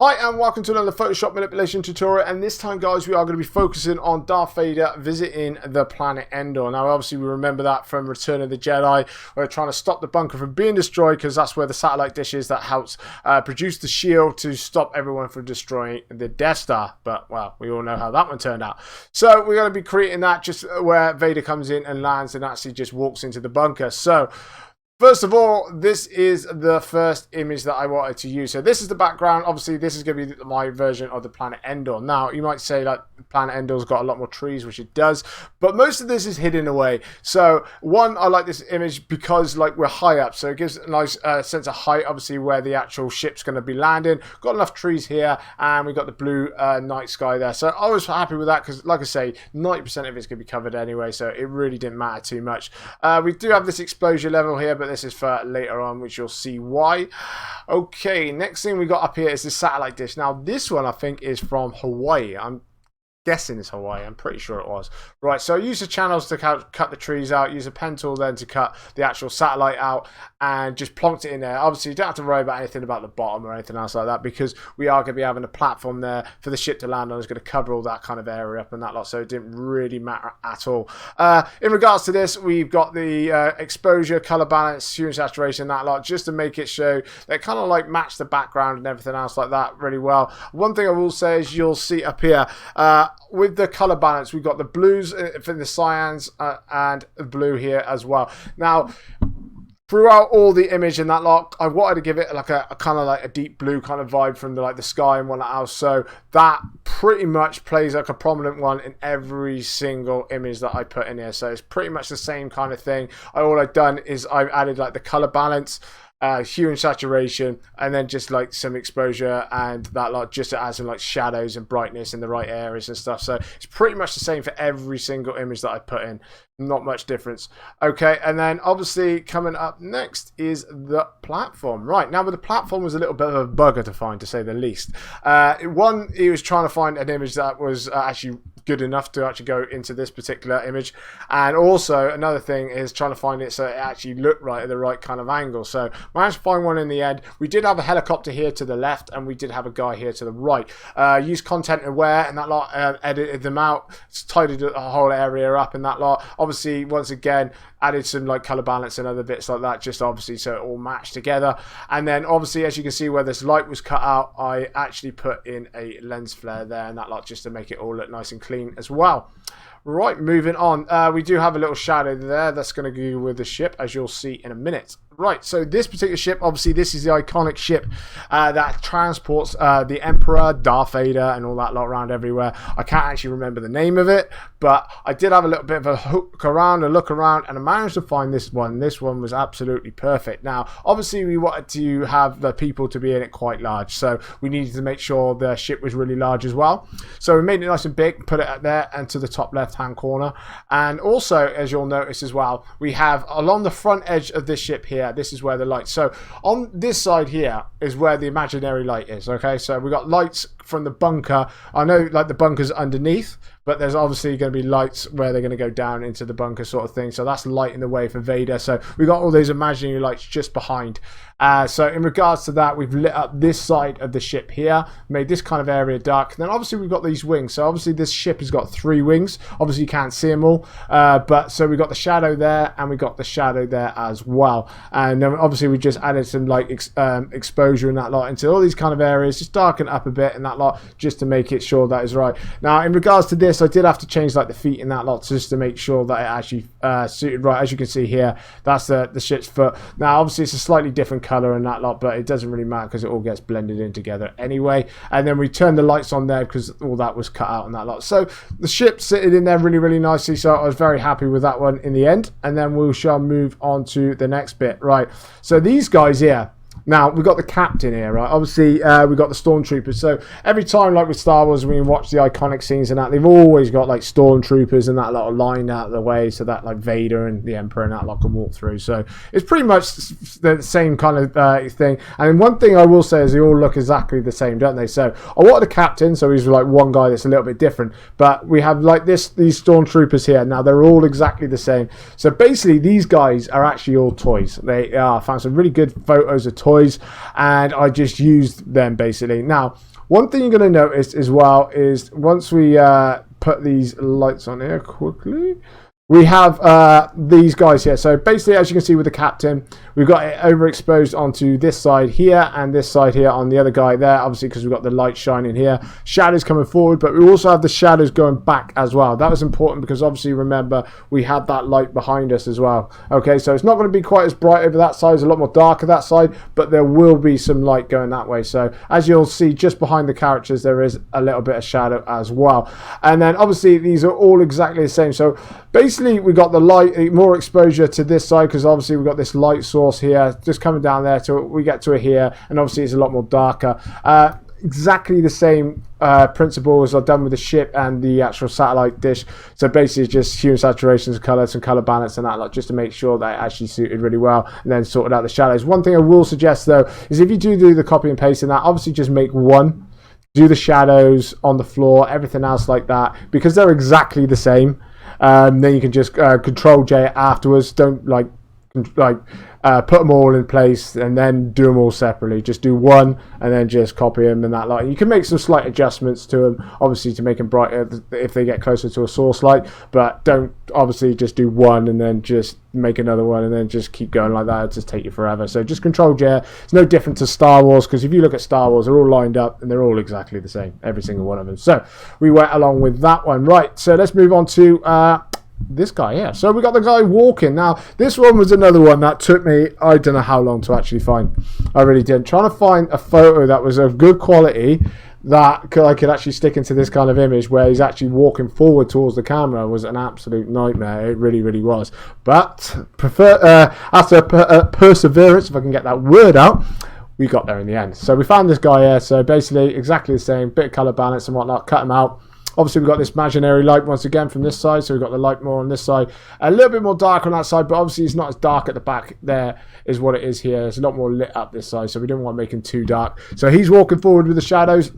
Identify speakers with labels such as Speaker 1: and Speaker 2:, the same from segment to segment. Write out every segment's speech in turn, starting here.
Speaker 1: Hi and welcome to another Photoshop manipulation tutorial, and this time guys we are going to be focusing on Darth Vader visiting the planet Endor. Now obviously we remember that from Return of the Jedi, where we're trying to stop the bunker from being destroyed because that's where the satellite dish is that helps produce the shield to stop everyone from destroying the Death Star. But well, we all know how that one turned out. So we're going to be creating that just where Vader comes in and lands and actually just walks into the bunker. So first of all, this is the first image that I wanted to use. So this is the background. Obviously, this is going to be my version of the planet Endor. Now, you might say like planet Endor's got a lot more trees, which it does, but most of this is hidden away. So one, I like this image because like we're high up, so it gives a nice sense of height, obviously where the actual ship's going to be landing. Got enough trees here, and we got the blue night sky there. So I was happy with that because, like I say, 90% of it's going to be covered anyway, so it really didn't matter too much. We do have this exposure level here, but this is for later on, which you'll see why. Okay, next thing we got up here is the satellite dish. Now this one I think is from Hawaii. I'm guessing it's Hawaii. I'm pretty sure it was. Right, so I use the channels to cut the trees out, use a pen tool then to cut the actual satellite out, and just plonked it in there. Obviously you don't have to worry about anything about the bottom or anything else like that, because we are going to be having a platform there for the ship to land on. It's going to cover all that kind of area up and that lot, so it didn't really matter at all. In regards to this, we've got the exposure, color balance, hue and saturation, that lot, just to make it show they kind of like match the background and everything else like that really well. One thing I will say is you'll see up here with the color balance, we've got the blues for the cyans and blue here as well. Now throughout all the image in that lot, I wanted to give it like a kind of like a deep blue kind of vibe from the sky and whatnot else. So that pretty much plays like a prominent one in every single image that I put in here. So it's pretty much the same kind of thing. All I've done is I've added like the color balance, hue and saturation, and then just like some exposure and that lot, just to add some like shadows and brightness in the right areas and stuff. So it's pretty much the same for every single image that I put in. Not much difference. Okay, and then obviously coming up next is the platform. Right, now with the platform was a little bit of a bugger to find, to say the least. One, he was trying to find an image that was actually good enough to actually go into this particular image, and also another thing is trying to find it so it actually looked right at the right kind of angle. So managed to find one in the end. We did have a helicopter here to the left, and we did have a guy here to the right. Used content aware and that lot, edited them out, tidied the whole area up in that lot. Obviously, once again, added some like color balance and other bits like that, just obviously so it all matched together. And then obviously, as you can see where this light was cut out, I actually put in a lens flare there and that lot, just to make it all look nice and clean as well. Right, moving on. We do have a little shadow there that's going to go with the ship, as you'll see in a minute. Right, so this particular ship, obviously this is the iconic ship that transports the Emperor, Darth Vader, and all that lot around everywhere. I can't actually remember the name of it, but I did have a little bit of a look around, and I managed to find this one. This one was absolutely perfect. Now, obviously we wanted to have the people to be in it quite large, so we needed to make sure the ship was really large as well. So we made it nice and big, put it up there and to the top left-hand corner. And also, as you'll notice as well, we have along the front edge of this ship here, this is where the lights. So on this side here is where the imaginary light is. Okay, so we got lights from the bunker. I know like the bunker's underneath, but there's obviously going to be lights where they're going to go down into the bunker sort of thing. So that's light in the way for Vader. So we got all those imaginary lights just behind. So in regards to that, we've lit up this side of the ship here, made this kind of area dark. And then obviously we've got these wings. So obviously this ship has got 3 wings. Obviously you can't see them all, but so we got the shadow there and we got the shadow there as well. And then obviously we just added some like exposure and that lot into all these kind of areas, just darken up a bit and that lot, just to make it sure that is right. Now in regards to this, I did have to change like the feet in that lot just to make sure that it actually suited right. As you can see here, that's the ship's foot. Now obviously it's a slightly different color and that lot, but it doesn't really matter because it all gets blended in together anyway. And then we turned the lights on there because all that was cut out and that lot. So the ship sitting in there really nicely, so I was very happy with that one in the end. And then we shall move on to the next bit. Right, so these guys here, now we've got the captain here, right? Obviously we've got the stormtroopers. So every time, like with Star Wars, when you watch the iconic scenes and that, they've always got like stormtroopers and that lot of line out of the way so that like Vader and the Emperor and that lot can walk through. So it's pretty much the same kind of thing. And one thing I will say is they all look exactly the same, don't they? So I wanted a captain, so he's like one guy that's a little bit different, but we have like these stormtroopers here. Now they're all exactly the same. So basically these guys are actually all toys. They are. I found some really good photos of toys toys, and I just used them basically. Now, one thing you're going to notice as well is once we put these lights on here quickly, we have these guys here. So basically, as you can see with the captain, we've got it overexposed onto this side here and this side here on the other guy there, obviously because we've got the light shining here. Shadows coming forward, but we also have the shadows going back as well. That was important because obviously, remember, we had that light behind us as well. Okay, so it's not going to be quite as bright over that side. It's a lot more darker that side, but there will be some light going that way. So as you'll see, just behind the characters, there is a little bit of shadow as well. And then obviously, these are all exactly the same. So basically, we got the light, more exposure to this side because obviously we've got this light source here just coming down there till we get to it here, and obviously it's a lot more darker. Exactly the same principles are done with the ship and the actual satellite dish. So basically just hue and saturations, colors and color balance and that lot, just to make sure that it actually suited really well, and then sorted out the shadows. One thing I will suggest though is if you do the copy and paste in that, obviously just make one, do the shadows on the floor, everything else like that, because they're exactly the same. Then you can just Control J afterwards. Don't put them all in place and then do them all separately. Just do one and then just copy them and that light. You can make some slight adjustments to them, obviously, to make them brighter if they get closer to a source light. But don't obviously just do one and then just make another one and then just keep going like that. It'll just take you forever. So just Control J. It's no different to Star Wars, because if you look at Star Wars, they're all lined up and they're all exactly the same, every single one of them. So we went along with that one. Right, so let's move on to this guy here. So we got the guy walking. Now this one was another one that took me, I don't know how long to actually find. I really did. Trying to find a photo that was of good quality that I could actually stick into this kind of image where he's actually walking forward towards the camera was an absolute nightmare. It really, really was. But after perseverance, if I can get that word out, we got there in the end. So we found this guy here. So basically exactly the same, bit of color balance and whatnot. Cut him out. Obviously, we've got this imaginary light once again from this side, so we've got the light more on this side. A little bit more dark on that side, but obviously it's not as dark at the back there is what it is here. It's a lot more lit up this side, so we didn't want to make him too dark. So he's walking forward with the shadows.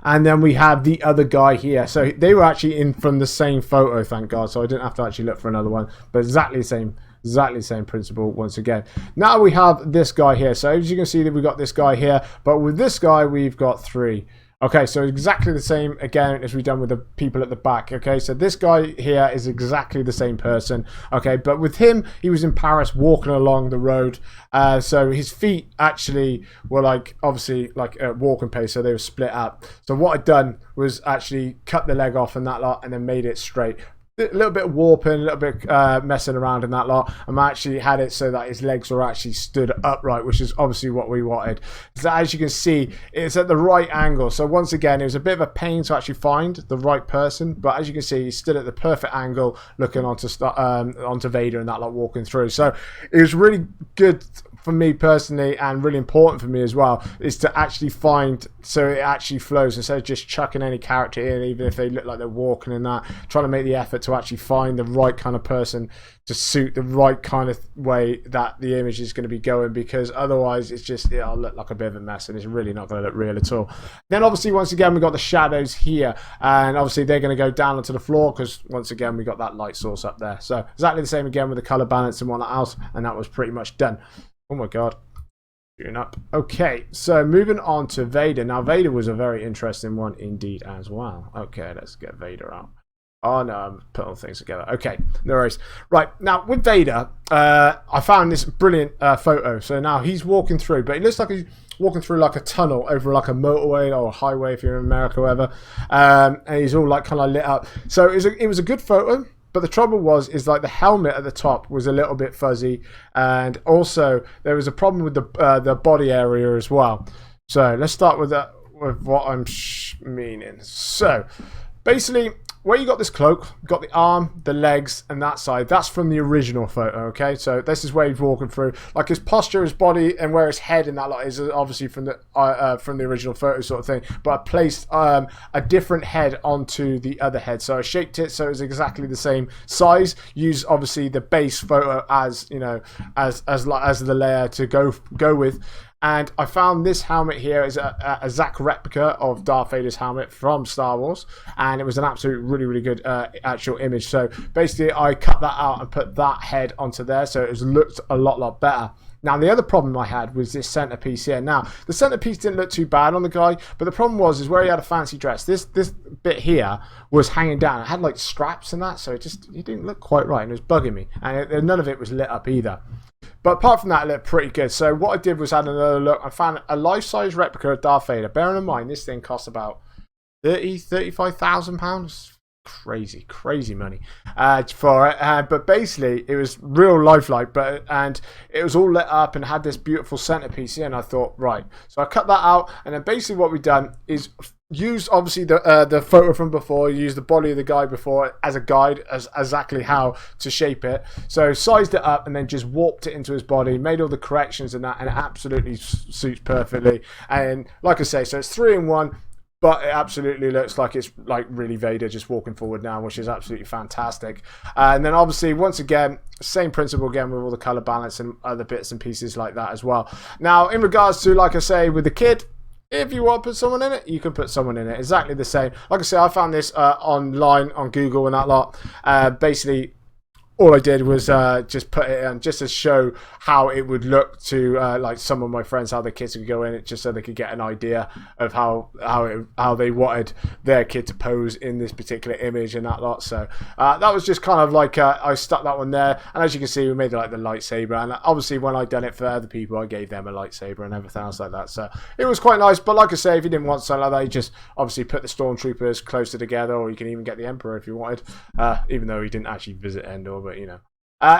Speaker 1: And then we have the other guy here. So they were actually in from the same photo, thank God. So I didn't have to actually look for another one, but exactly the same principle once again. Now we have this guy here. So as you can see, that we've got this guy here, but with this guy, we've got three. Okay, so exactly the same again as we've done with the people at the back. Okay, so this guy here is exactly the same person. Okay, but with him, he was in Paris walking along the road. So his feet actually were obviously at walking pace, so they were split up. So what I'd done was actually cut the leg off and that lot and then made it straight. A little bit of warping, a little bit messing around in that lot. I actually had it so that his legs were actually stood upright, which is obviously what we wanted. So as you can see, it's at the right angle. So once again, it was a bit of a pain to actually find the right person, but as you can see, he stood at the perfect angle, looking onto Vader and that lot walking through. So it was really good for me personally, and really important for me as well, is to actually find so it actually flows instead of just chucking any character in, even if they look like they're walking and that. Trying to make the effort to actually find the right kind of person to suit the right kind of way that the image is going to be going, because otherwise it'll look like a bit of a mess and it's really not going to look real at all. Then obviously once again we've got the shadows here, and obviously they're going to go down onto the floor because once again we got that light source up there. So exactly the same again with the color balance and whatnot else, and that was pretty much done. Oh my god. Shooting up. Okay, so moving on to Vader. Now Vader was a very interesting one indeed as well. Okay, let's get Vader out. Oh no, I'm putting things together. Okay, no worries. Right, now with Vader, I found this brilliant photo. So now he's walking through, but it looks like he's walking through like a tunnel over like a motorway or a highway if you're in America or whatever. And he's all like kind of lit up. So it was a good photo. But the trouble is like the helmet at the top was a little bit fuzzy, and also there was a problem with the body area as well. So let's start with that, with what I'm meaning. So basically, where you got this cloak, you've got the arm, the legs, and that side. That's from the original photo, okay? So this is where he's walking through. Like his posture, his body, and where his head and that lot is obviously from the original photo sort of thing. But I placed a different head onto the other head. So I shaped it so it was exactly the same size. Use obviously the base photo as as the layer to go with. And I found this helmet here is a Zach replica of Darth Vader's helmet from Star Wars. And it was an absolute really, really good actual image. So basically I cut that out and put that head onto there. So it looked a lot better. Now, the other problem I had was this centerpiece here. Now, the centerpiece didn't look too bad on the guy, but the problem is where he had a fancy dress. This bit here was hanging down. It had like straps and that, so it didn't look quite right, and it was bugging me. And none of it was lit up either. But apart from that, it looked pretty good. So what I did was add another look. I found a life-size replica of Darth Vader. Bearing in mind, this thing costs about £35,000. Crazy money for it, but basically it was real lifelike, and it was all lit up and had this beautiful centerpiece here, and I thought, right, so I cut that out, and then basically what we've done is used obviously the photo from before, used the body of the guy before as a guide as exactly how to shape it, so sized it up and then just warped it into his body, made all the corrections and that, and it absolutely suits perfectly. And like I say, so it's 3-in-1. But it absolutely looks like it's like really Vader just walking forward now, which is absolutely fantastic. And then obviously, once again, same principle again with all the color balance and other bits and pieces like that as well. Now, in regards to, like I say, with the kid, if you want to put someone in it, you can put someone in it. Exactly the same. Like I say, I found this online on Google and that lot. Basically, all I did was just put it in just to show how it would look to like some of my friends, how their kids could go in it, just so they could get an idea of how they wanted their kid to pose in this particular image and that lot. So that was just kind of like I stuck that one there, and as you can see, we made it like the lightsaber. And obviously, when I done it for other people, I gave them a lightsaber and everything else like that. So it was quite nice. But like I say, if you didn't want something like that, you just obviously put the stormtroopers closer together, or you can even get the Emperor if you wanted, even though he didn't actually visit Endor. But you know,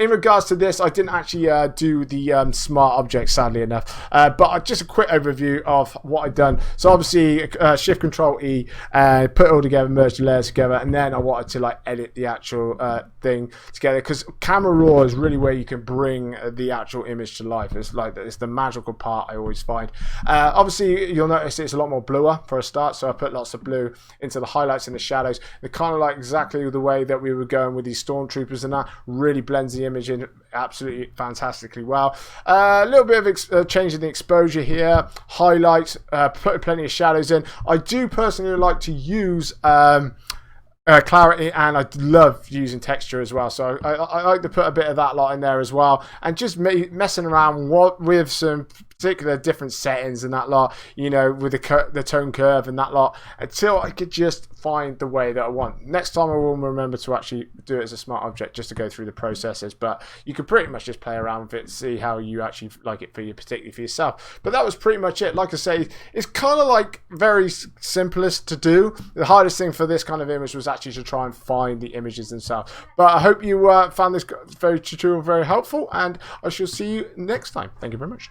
Speaker 1: in regards to this, I didn't actually do the smart object, sadly enough, but just a quick overview of what I've done. So obviously shift control E, put it all together, merge the layers together, and then I wanted to like edit the actual thing together, because camera raw is really where you can bring the actual image to life. It's like it's the magical part I always find. Obviously you'll notice it's a lot more bluer for a start, so I put lots of blue into the highlights and the shadows. They're kind of like exactly the way that we were going with these stormtroopers, and that really blends the image in absolutely fantastically well. A little bit of change in the exposure here, highlights, put plenty of shadows in. I do personally like to use clarity, and I love using texture as well, so I like to put a bit of that lot in there as well, and just messing around with some particular different settings and that lot, you know, with the tone curve and that lot, until I could just find the way that I want. Next time I will remember to actually do it as a smart object, just to go through the processes, but you can pretty much just play around with it and see how you actually like it for you, particularly for yourself. But that was pretty much it. Like I say, it's kind of like very simplest to do. The hardest thing for this kind of image was actually to try and find the images themselves. But I hope you found this tutorial very helpful, and I shall see you next time. Thank you very much.